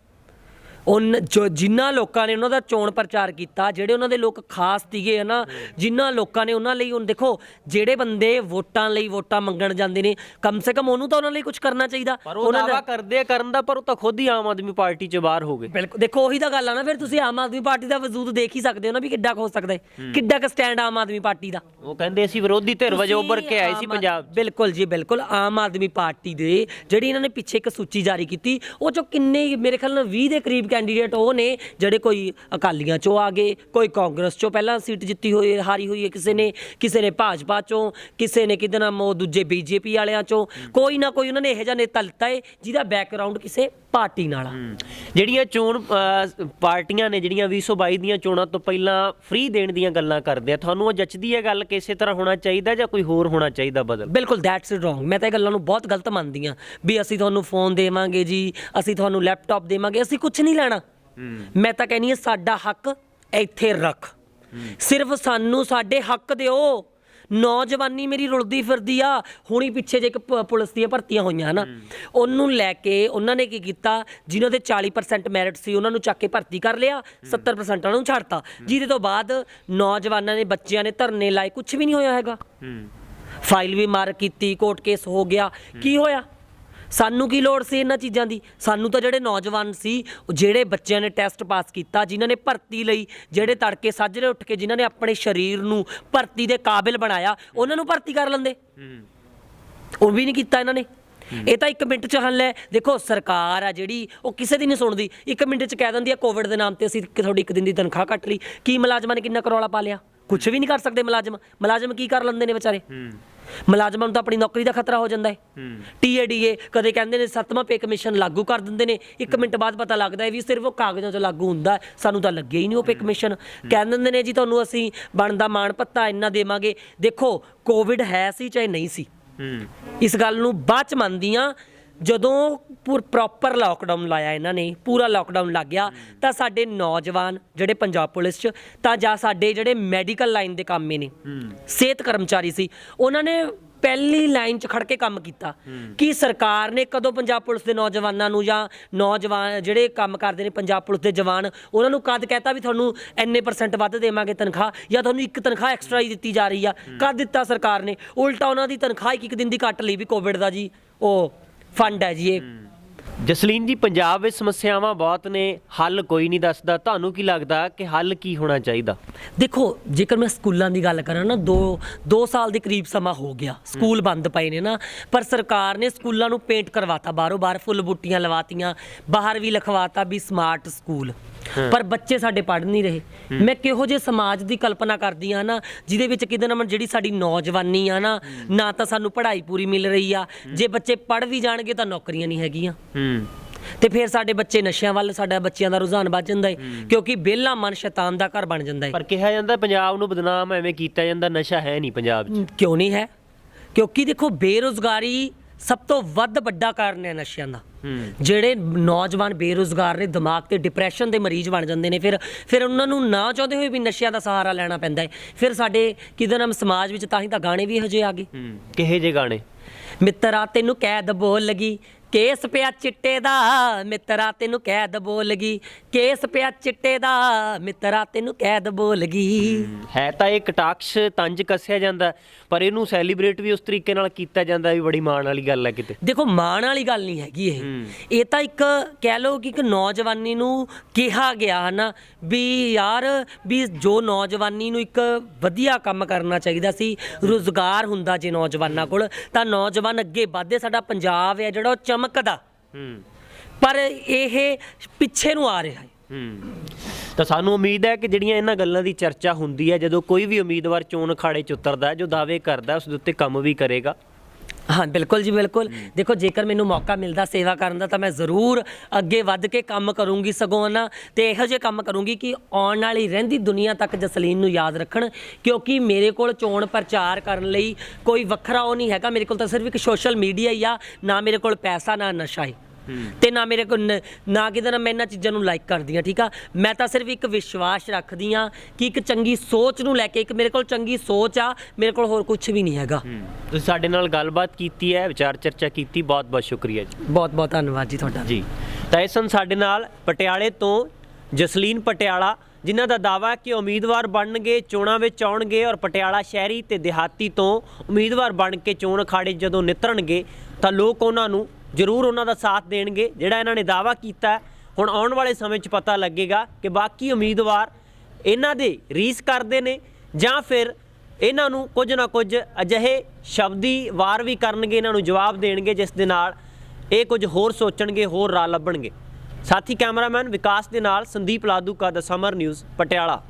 ਜਿਨ੍ਹਾਂ ਲੋਕਾਂ ਨੇ ਉਹਨਾਂ ਦਾ ਚੋਣ ਪ੍ਰਚਾਰ ਕੀਤਾ, ਜਿਹੜੇ ਉਹਨਾਂ ਦੇ ਲੋਕ ਖਾਸ ਸੀਗੇ ਨਾ, ਜਿਨ੍ਹਾਂ ਲੋਕਾਂ ਨੇ ਉਹਨਾਂ ਲਈ, ਹੁਣ ਦੇਖੋ ਜਿਹੜੇ ਬੰਦੇ ਵੋਟਾਂ ਲਈ ਵੋਟਾਂ ਮੰਗਣ ਜਾਂਦੇ ਨੇ, ਕਮ ਸੇ ਕਮ ਉਹਨੂੰ ਤਾਂ ਉਹਨਾਂ ਲਈ ਕੁਝ ਕਰਨਾ ਚਾਹੀਦਾ। ਉਹ ਦਾਅਵਾ ਕਰਦੇ ਆ ਕਰਨ ਦਾ, ਪਰ ਉਹ ਤਾਂ ਖੁਦ ਹੀ ਆਮ ਆਦਮੀ ਪਾਰਟੀ 'ਚ ਬਾਹਰ ਹੋ ਗਏ। ਬਿਲਕੁਲ, ਦੇਖੋ ਉਹੀ ਤਾਂ ਗੱਲ ਆ ਨਾ, ਫਿਰ ਤੁਸੀਂ ਆਮ ਆਦਮੀ ਪਾਰਟੀ ਦਾ ਵਜੂਦ ਦੇਖ ਹੀ ਸਕਦੇ ਹੋ ਨਾ ਵੀ ਕਿੱਡਾ ਕੁ ਹੋ ਸਕਦਾ ਹੈ, ਕਿੱਡਾ ਕੁ ਸਟੈਂਡ ਆਮ ਆਦਮੀ ਪਾਰਟੀ ਦਾ। ਉਹ ਕਹਿੰਦੇ ਅਸੀਂ ਵਿਰੋਧੀ ਧਿਰ ਵਜੋਂ ਉੱਭਰ ਕੇ ਆਏ ਸੀ ਪੰਜਾਬ 'ਚ। ਬਿਲਕੁਲ ਜੀ ਬਿਲਕੁਲ, ਆਮ ਆਦਮੀ ਪਾਰਟੀ ਦੇ ਜਿਹੜੀ ਇਹਨਾਂ ਨੇ ਪਿੱਛੇ ਇੱਕ ਸੂਚੀ ਜਾਰੀ ਕੀਤੀ, ਉਹ 'ਚੋਂ ਕਿੰਨੇ ਮੇਰੇ ਖਿਆਲ ਨਾਲ 20 ਦੇ ਕਰੀਬ ਕੈਂਡੀਡੇਟ ਉਹ ਨੇ ਜਿਹੜੇ ਕੋਈ ਅਕਾਲੀਆਂ ਚੋਂ ਆ ਗਏ, ਕੋਈ ਕਾਂਗਰਸ ਚੋਂ ਪਹਿਲਾਂ ਸੀਟ ਜਿੱਤੀ ਹੋਈ ਹਾਰੀ ਹੋਈ ਹੈ ਕਿਸੇ ਨੇ ਭਾਜਪਾ ਚੋਂ, ਕਿਸੇ ਨੇ ਕਿਹਦੇ ਨਾਮ ਉਹ ਦੂਜੇ ਬੀਜੇਪੀ ਵਾਲਿਆਂ ਚੋਂ, ਕੋਈ ਨਾ ਕੋਈ ਉਹਨਾਂ ਨੇ ਇਹੋ ਜਿਹਾ ਨੇਤਾ ਲਿੱਤਾ ਹੈ ਜਿਹਦਾ ਬੈਕਗਰਾਉਂਡ ਕਿਸੇ ਪਾਰਟੀ ਨਾਲ ਆ। ਜਿਹੜੀਆਂ ਚੋਣ ਪਾਰਟੀਆਂ ਨੇ ਜਿਹੜੀਆਂ 2022 ਦੀਆਂ ਚੋਣਾਂ ਤੋਂ ਪਹਿਲਾਂ ਫ੍ਰੀ ਦੇਣ ਦੀਆਂ ਗੱਲਾਂ ਕਰਦੇ ਆ, ਤੁਹਾਨੂੰ ਉਹ ਜੱਚਦੀ ਹੈ ਗੱਲ ਕਿ ਇਸੇ ਤਰ੍ਹਾਂ ਹੋਣਾ ਚਾਹੀਦਾ ਜਾਂ ਕੋਈ ਹੋਰ ਹੋਣਾ ਚਾਹੀਦਾ ਬਦਲ? ਬਿਲਕੁਲ ਦੈਟਸ ਰੋਂਗ, ਮੈਂ ਤਾਂ ਇਹ ਗੱਲਾਂ ਨੂੰ ਬਹੁਤ ਗਲਤ ਮੰਨਦੀ ਹਾਂ ਵੀ ਅਸੀਂ ਤੁਹਾਨੂੰ ਫੋਨ ਦੇਵਾਂਗੇ ਜੀ, ਅਸੀਂ ਤੁਹਾਨੂੰ ਲੈਪਟਾਪ ਦੇਵਾਂਗੇ, ਅਸੀਂ ਕੁਝ ਨਹੀਂ ਲੈਣਾ। ਮੈਂ ਤਾਂ ਕਹਿੰਦੀ ਹਾਂ ਸਾਡਾ ਹੱਕ ਇੱਥੇ ਰੱਖ, ਸਿਰਫ ਸਾਨੂੰ ਸਾਡੇ ਹੱਕ ਦਿਓ। ਨੌਜਵਾਨੀ ਮੇਰੀ ਰੁਲਦੀ ਫਿਰਦੀ ਆ, ਹੁਣੀ ਪਿੱਛੇ ਜੇ ਇੱਕ ਪੁਲਿਸ ਦੀਆਂ ਭਰਤੀਆਂ ਹੋਈਆਂ ਨਾ, ਉਹਨੂੰ ਲੈ ਕੇ ਉਹਨਾਂ ਨੇ ਕੀ ਕੀਤਾ, ਜਿਨ੍ਹਾਂ ਦੇ 40% ਮੈਰਿਟ ਸੀ ਉਹਨਾਂ ਨੂੰ ਚੱਕ ਕੇ ਭਰਤੀ ਕਰ ਲਿਆ, 70% ਨੂੰ ਛੱਡਤਾ, ਜਿਹਦੇ ਤੋਂ ਬਾਅਦ ਨੌਜਵਾਨਾਂ ਨੇ, ਬੱਚਿਆਂ ਨੇ ਧਰਨੇ ਲਾਏ, ਕੁਝ ਵੀ ਨਹੀਂ ਹੋਇਆ ਹੈਗਾ। ਫਾਈਲ ਵੀ ਮਾਰ ਕੀਤੀ, ਕੋਰਟ ਕੇਸ ਹੋ ਗਿਆ, ਕੀ ਹੋਇਆ? ਸਾਨੂੰ ਕੀ ਲੋੜ ਸੀ ਇਹਨਾਂ ਚੀਜ਼ਾਂ ਦੀ? ਸਾਨੂੰ ਤਾਂ ਜਿਹੜੇ ਨੌਜਵਾਨ ਸੀ, ਜਿਹੜੇ ਬੱਚਿਆਂ ਨੇ ਟੈਸਟ ਪਾਸ ਕੀਤਾ, ਜਿਨ੍ਹਾਂ ਨੇ ਭਰਤੀ ਲਈ, ਜਿਹੜੇ ਤੜਕੇ ਸਾਜਰੇ ਉੱਠ ਕੇ ਜਿਨ੍ਹਾਂ ਨੇ ਆਪਣੇ ਸਰੀਰ ਨੂੰ ਭਰਤੀ ਦੇ ਕਾਬਿਲ ਬਣਾਇਆ, ਉਹਨਾਂ ਨੂੰ ਭਰਤੀ ਕਰ ਲੈਂਦੇ, ਉਹ ਵੀ ਨਹੀਂ ਕੀਤਾ ਇਹਨਾਂ ਨੇ। ਇਹ ਤਾਂ 1 ਮਿੰਟ 'ਚ ਹੱਲ ਹੈ। ਦੇਖੋ ਸਰਕਾਰ ਆ ਜਿਹੜੀ, ਉਹ ਕਿਸੇ ਦੀ ਨਹੀਂ ਸੁਣਦੀ, 1 ਮਿੰਟ 'ਚ ਕਹਿ ਦਿੰਦੀ ਆ ਕੋਵਿਡ ਦੇ ਨਾਮ ਤੇ ਅਸੀਂ ਤੁਹਾਡੀ 1 ਦਿਨ ਦੀ ਤਨਖਾਹ ਕੱਟ ਲਈ। ਕੀ ਮੁਲਾਜ਼ਮਾਂ ਨੇ ਕਿੰਨਾ ਕਰੌਲਾ ਪਾ ਲਿਆ? ਕੁਝ ਵੀ ਨਹੀਂ ਕਰ ਸਕਦੇ ਮੁਲਾਜ਼ਮ ਕੀ ਕਰ ਲੈਂਦੇ ਨੇ ਵਿਚਾਰੇ? ਮੁਲਾਜ਼ਮਾਂ ਨੂੰ ਤਾਂ ਆਪਣੀ ਨੌਕਰੀ ਦਾ ਖਤਰਾ ਹੋ ਜਾਂਦਾ ਹੈ। TADA ਕਦੇ ਕਹਿੰਦੇ ਨੇ 7ਵਾਂ ਪੇ ਕਮਿਸ਼ਨ ਲਾਗੂ ਕਰ ਦਿੰਦੇ ਨੇ, 1 ਮਿੰਟ ਬਾਅਦ ਪਤਾ ਲੱਗਦਾ ਹੈ ਵੀ ਸਿਰਫ ਉਹ ਕਾਗਜ਼ਾਂ 'ਚ ਲਾਗੂ ਹੁੰਦਾ, ਸਾਨੂੰ ਤਾਂ ਲੱਗਿਆ ਹੀ ਨਹੀਂ ਉਹ ਪੇ ਕਮਿਸ਼ਨ। ਕਹਿ ਦਿੰਦੇ ਨੇ ਜੀ ਤੁਹਾਨੂੰ ਅਸੀਂ ਬਣਦਾ ਮਾਣ ਭੱਤਾ ਇੰਨਾ ਦੇਵਾਂਗੇ। ਦੇਖੋ ਕੋਵਿਡ ਹੈ ਸੀ ਚਾਹੇ ਨਹੀਂ ਸੀ, ਇਸ ਗੱਲ ਨੂੰ ਬਾਅਦ 'ਚ ਮੰਨਦੀ ਹਾਂ। ਜਦੋਂ ਪ੍ਰੋਪਰ ਲਾਕਡਾਊਨ ਲਾਇਆ ਇਹਨਾਂ ਨੇ, ਪੂਰਾ ਲਾਕਡਾਊਨ ਲੱਗ ਗਿਆ, ਤਾਂ ਸਾਡੇ ਨੌਜਵਾਨ ਜਿਹੜੇ ਪੰਜਾਬ ਪੁਲਿਸ 'ਚ, ਤਾਂ ਜਾਂ ਸਾਡੇ ਜਿਹੜੇ ਮੈਡੀਕਲ ਲਾਈਨ ਦੇ ਕਾਮੇ ਨੇ, ਸਿਹਤ ਕਰਮਚਾਰੀ ਸੀ, ਉਹਨਾਂ ਨੇ ਪਹਿਲੀ ਲਾਈਨ 'ਚ ਖੜ ਕੇ ਕੰਮ ਕੀਤਾ। ਕਿ ਸਰਕਾਰ ਨੇ ਕਦੋਂ ਪੰਜਾਬ ਪੁਲਿਸ ਦੇ ਨੌਜਵਾਨਾਂ ਨੂੰ, ਜਾਂ ਨੌਜਵਾਨ ਜਿਹੜੇ ਕੰਮ ਕਰਦੇ ਨੇ ਪੰਜਾਬ ਪੁਲਿਸ ਦੇ ਜਵਾਨ, ਉਹਨਾਂ ਨੂੰ ਕਦ ਕਹਿਤਾ ਵੀ ਤੁਹਾਨੂੰ ਇੰਨੇ % ਵੱਧ ਦੇਵਾਂਗੇ ਤਨਖਾਹ, ਜਾਂ ਤੁਹਾਨੂੰ ਇੱਕ ਤਨਖਾਹ ਐਕਸਟਰਾ ਹੀ ਦਿੱਤੀ ਜਾ ਰਹੀ ਆ? ਕਦ ਦਿੱਤਾ ਸਰਕਾਰ ਨੇ? ਉਲਟਾ ਉਹਨਾਂ ਦੀ ਤਨਖਾਹ 1 ਦਿਨ ਦੀ ਕੱਟ ਲਈ ਵੀ ਕੋਵਿਡ ਦਾ ਜੀ ਉਹ ਫੰਡ ਹੈ ਜੀ ਇਹ। ਜਸਲੀਨ ਜੀ, ਪੰਜਾਬ ਵਿੱਚ ਸਮੱਸਿਆਵਾਂ ਬਹੁਤ ਨੇ, ਹੱਲ ਕੋਈ ਨਹੀਂ ਦੱਸਦਾ, ਤੁਹਾਨੂੰ ਕੀ ਲੱਗਦਾ ਕਿ ਹੱਲ ਕੀ ਹੋਣਾ ਚਾਹੀਦਾ? ਦੇਖੋ ਜੇਕਰ ਮੈਂ ਸਕੂਲਾਂ ਦੀ ਗੱਲ ਕਰਾਂ ਨਾ, 2 ਸਾਲ ਦੇ ਕਰੀਬ ਸਮਾਂ ਹੋ ਗਿਆ ਸਕੂਲ ਬੰਦ ਪਏ ਨੇ ਨਾ, ਪਰ ਸਰਕਾਰ ਨੇ ਸਕੂਲਾਂ ਨੂੰ ਪੇਂਟ ਕਰਵਾਤਾ, ਬਾਹਰੋਂ ਬਾਹਰ ਫੁੱਲ ਬੂਟੀਆਂ ਲਵਾਤੀਆਂ, ਬਾਹਰ ਵੀ ਲਿਖਵਾਤਾ ਵੀ ਸਮਾਰਟ ਸਕੂਲ, ਪਰ ਬੱਚੇ ਸਾਡੇ ਪੜ੍ਹ ਨਹੀਂ ਰਹੇ। ਮੈਂ ਕਿਹੋ ਜਿਹੇ ਸਮਾਜ ਦੀ ਕਲਪਨਾ ਕਰਦੀ ਹਾਂ ਨਾ, ਜਿਹਦੇ ਵਿੱਚ ਕਿਤੇ ਨਾ ਜਿਹੜੀ ਸਾਡੀ ਨੌਜਵਾਨੀ ਆ ਨਾ ਤਾਂ ਸਾਨੂੰ ਪੜ੍ਹਾਈ ਪੂਰੀ ਮਿਲ ਰਹੀ ਆ, ਜੇ ਬੱਚੇ ਪੜ੍ਹ ਵੀ ਜਾਣਗੇ ਤਾਂ ਨੌਕਰੀਆਂ ਨਹੀਂ ਹੈਗੀਆਂ, ਤੇ ਫਿਰ ਸਾਡੇ ਬੱਚੇ ਨਸ਼ਿਆਂ ਵੱਲ, ਸਾਡਾ ਬੱਚਿਆਂ ਦਾ ਰੁਝਾਨ ਵੱਧ ਜਾਂਦਾ ਹੈ, ਕਿਉਂਕਿ ਵਿਹਲਾ ਮਨ ਸ਼ੈਤਾਨ ਦਾ ਘਰ ਬਣ ਜਾਂਦਾ ਹੈ। ਪਰ ਕਿਹਾ ਜਾਂਦਾ ਪੰਜਾਬ ਨੂੰ ਬਦਨਾਮ ਐਵੇਂ ਕੀਤਾ ਜਾਂਦਾ, ਨਸ਼ਾ ਹੈ ਨਹੀਂ ਪੰਜਾਬ 'ਚ। ਕਿਉਂ ਨਹੀਂ ਹੈ? ਕਿਉਂਕਿ ਦੇਖੋ ਬੇਰੁਜ਼ਗਾਰੀ ਸਭ ਤੋਂ ਵੱਧ ਵੱਡਾ ਕਾਰਨ ਹੈ ਨਸ਼ਿਆਂ ਦਾ। ਜਿਹੜੇ ਨੌਜਵਾਨ ਬੇਰੁਜ਼ਗਾਰ ਨੇ, ਦਿਮਾਗ ਤੇ ਡਿਪਰੈਸ਼ਨ ਦੇ ਮਰੀਜ਼ ਬਣ ਜਾਂਦੇ ਨੇ, ਫਿਰ ਉਹਨਾਂ ਨੂੰ ਨਾ ਚਾਹੁੰਦੇ ਹੋਏ ਵੀ ਨਸ਼ਿਆਂ ਦਾ ਸਹਾਰਾ ਲੈਣਾ ਪੈਂਦਾ ਹੈ। ਫਿਰ ਸਾਡੇ ਕਿਹਦਾ ਨਾਮ ਸਮਾਜ ਵਿੱਚ ਤਾਂ ਹੀ ਤਾਂ ਗਾਣੇ ਵੀ ਇਹੋ ਜਿਹੇ ਆ ਗਏ। ਕਿਹੇ ਜਿਹੇ ਗਾਣੇ? ਮਿੱਤਰਾ ਤੈਨੂੰ ਕੈਦ ਬੋਲ ਲਗੀ, ਕੇਸ ਪਿਆ ਚਿੱਟੇ ਦਾ ਮਿੱਤਰਾ ਤੈਨੂੰ ਕੈਦ ਬੋਲ ਗਈ, ਕੇਸ ਪਿਆ ਚਿੱਟੇ ਦਾ ਮਿੱਤਰਾ ਤੈਨੂੰ ਕੈਦ ਬੋਲ ਗਈ। ਹੈ ਤਾਂ ਇਹ ਕਟਾਕਸ਼ ਤੰਜ ਕੱਸਿਆ ਜਾਂਦਾ, ਪਰ ਇਹਨੂੰ ਸੈਲੀਬ੍ਰੇਟ ਵੀ ਉਸ ਤਰੀਕੇ ਨਾਲ ਕੀਤਾ ਜਾਂਦਾ ਵੀ ਬੜੀ ਮਾਣ ਵਾਲੀ ਗੱਲ ਹੈ ਕਿਤੇ। ਦੇਖੋ ਮਾਣ ਵਾਲੀ ਗੱਲ ਨਹੀਂ ਹੈਗੀ ਇਹ ਤਾਂ ਇੱਕ ਕਹਿ ਲਓ ਕਿ ਇੱਕ ਨੌਜਵਾਨੀ ਨੂੰ ਕਿਹਾ ਗਿਆ ਨਾ ਵੀ ਯਾਰ ਵੀ ਜੋ ਨੌਜਵਾਨੀ ਨੂੰ ਇੱਕ ਵਧੀਆ ਕੰਮ ਕਰਨਾ ਚਾਹੀਦਾ ਸੀ, ਰੁਜ਼ਗਾਰ ਹੁੰਦਾ ਜੇ ਨੌਜਵਾਨਾਂ ਕੋਲ ਤਾਂ ਨੌਜਵਾਨ ਅੱਗੇ ਵੱਧਦੇ। ਸਾਡਾ ਪੰਜਾਬ ਹੈ ਜਿਹੜਾ ਉਹ ਚਮਕਦਾ, ਪਰ ਇਹ ਪਿੱਛੇ ਨੂੰ ਆ ਰਿਹਾ ਹੈ। ਤਾਂ ਸਾਨੂੰ ਉਮੀਦ ਹੈ ਕਿ ਜਿਹੜੀਆਂ ਇਹਨਾਂ ਗੱਲਾਂ ਦੀ ਚਰਚਾ ਹੁੰਦੀ ਹੈ, ਜਦੋਂ ਕੋਈ ਵੀ ਉਮੀਦਵਾਰ ਚੋਣ ਅਖਾੜੇ 'ਚ ਉਤਰਦਾ, ਜੋ ਦਾਅਵੇ ਕਰਦਾ ਉਸ ਦੇ ਉੱਤੇ ਕੰਮ ਵੀ ਕਰੇਗਾ। ਹਾਂ ਬਿਲਕੁਲ ਜੀ ਬਿਲਕੁਲ। ਦੇਖੋ ਜੇਕਰ ਮੈਨੂੰ ਮੌਕਾ ਮਿਲਦਾ ਸੇਵਾ ਕਰਨ ਦਾ ਤਾਂ ਮੈਂ ਜ਼ਰੂਰ ਅੱਗੇ ਵੱਧ ਕੇ ਕੰਮ ਕਰੂੰਗੀ, ਸਗੋਂ ਨਾ ਤੇ ਇਹੋ ਜਿਹੇ ਕੰਮ ਕਰੂੰਗੀ ਕਿ ਆਉਣ ਵਾਲੀ ਰਹਿੰਦੀ ਦੁਨੀਆ ਤੱਕ ਜਸਲੀਨ ਨੂੰ ਯਾਦ ਰੱਖਣ, ਕਿਉਂਕਿ ਮੇਰੇ ਕੋਲ ਚੋਣ ਪ੍ਰਚਾਰ ਕਰਨ ਲਈ ਕੋਈ ਵੱਖਰਾ ਉਹ ਨਹੀਂ ਹੈਗਾ। ਮੇਰੇ ਕੋਲ ਤਾਂ ਸਿਰਫ ਇੱਕ ਸੋਸ਼ਲ ਮੀਡੀਆ ਹੀ ਆ, ਨਾ ਮੇਰੇ ਕੋਲ ਪੈਸਾ ਨਾ ਨਸ਼ਾ ਹੈ ਤੇ ਨਾ ਮੇਰੇ ਕੋਲ ਨਾ ਕਿਤੇ ਨਾ ਮੈਂ ਇਹਨਾਂ ਚੀਜ਼ਾਂ ਨੂੰ ਲਾਈਕ ਕਰਦੀ ਹਾਂ, ਠੀਕ ਆ। ਮੈਂ ਤਾਂ ਸਿਰਫ ਇੱਕ ਵਿਸ਼ਵਾਸ ਰੱਖਦੀ ਹਾਂ ਕਿ ਇੱਕ ਚੰਗੀ ਸੋਚ ਨੂੰ ਲੈ ਕੇ, ਇੱਕ ਮੇਰੇ ਕੋਲ ਚੰਗੀ ਸੋਚ ਆ, ਮੇਰੇ ਕੋਲ ਹੋਰ ਕੁਝ ਵੀ ਨਹੀਂ ਹੈਗਾ। ਤੁਸੀਂ ਸਾਡੇ ਨਾਲ ਗੱਲਬਾਤ ਕੀਤੀ ਹੈ, ਵਿਚਾਰ ਚਰਚਾ ਕੀਤੀ, ਬਹੁਤ ਬਹੁਤ ਸ਼ੁਕਰੀਆ ਜੀ। ਬਹੁਤ ਬਹੁਤ ਧੰਨਵਾਦ ਜੀ ਤੁਹਾਡਾ ਜੀ। ਤਾਂ ਇਹ ਸਨ ਸਾਡੇ ਨਾਲ ਪਟਿਆਲੇ ਤੋਂ ਜਸਲੀਨ ਪਟਿਆਲਾ, ਜਿਨ੍ਹਾਂ ਦਾ ਦਾਅਵਾ ਕਿ ਉਮੀਦਵਾਰ ਬਣਨਗੇ, ਚੋਣਾਂ ਵਿੱਚ ਆਉਣਗੇ ਔਰ ਪਟਿਆਲਾ ਸ਼ਹਿਰੀ ਤੇ ਦਿਹਾਤੀ ਤੋਂ ਉਮੀਦਵਾਰ ਬਣ ਕੇ ਚੋਣ ਅਖਾੜੇ ਜਦੋਂ ਨਿਤਰਨਗੇ ਤਾਂ ਲੋਕ ਉਹਨਾਂ ਨੂੰ ਜ਼ਰੂਰ ਉਹਨਾਂ ਦਾ ਸਾਥ ਦੇਣਗੇ। ਜਿਹੜਾ ਇਹਨਾਂ ਨੇ ਦਾਅਵਾ ਕੀਤਾ, ਹੁਣ ਆਉਣ ਵਾਲੇ ਸਮੇਂ 'ਚ ਪਤਾ ਲੱਗੇਗਾ ਕਿ ਬਾਕੀ ਉਮੀਦਵਾਰ ਇਹਨਾਂ ਦੇ ਰੀਸ ਕਰਦੇ ਨੇ ਜਾਂ ਫਿਰ ਇਹਨਾਂ ਨੂੰ ਕੁਝ ਨਾ ਕੁਝ ਅਜਿਹੇ ਸ਼ਬਦੀ ਵਾਰ ਵੀ ਕਰਨਗੇ, ਇਹਨਾਂ ਨੂੰ ਜਵਾਬ ਦੇਣਗੇ ਜਿਸ ਦੇ ਨਾਲ ਇਹ ਕੁਝ ਹੋਰ ਸੋਚਣਗੇ, ਹੋਰ ਰਾਹ ਲੱਭਣਗੇ। ਸਾਥੀ ਕੈਮਰਾਮੈਨ ਵਿਕਾਸ ਦੇ ਨਾਲ ਸੰਦੀਪ ਲਾਦੂਕਾ, ਦਾ ਸਮਰ ਨਿਊਜ਼, ਪਟਿਆਲਾ।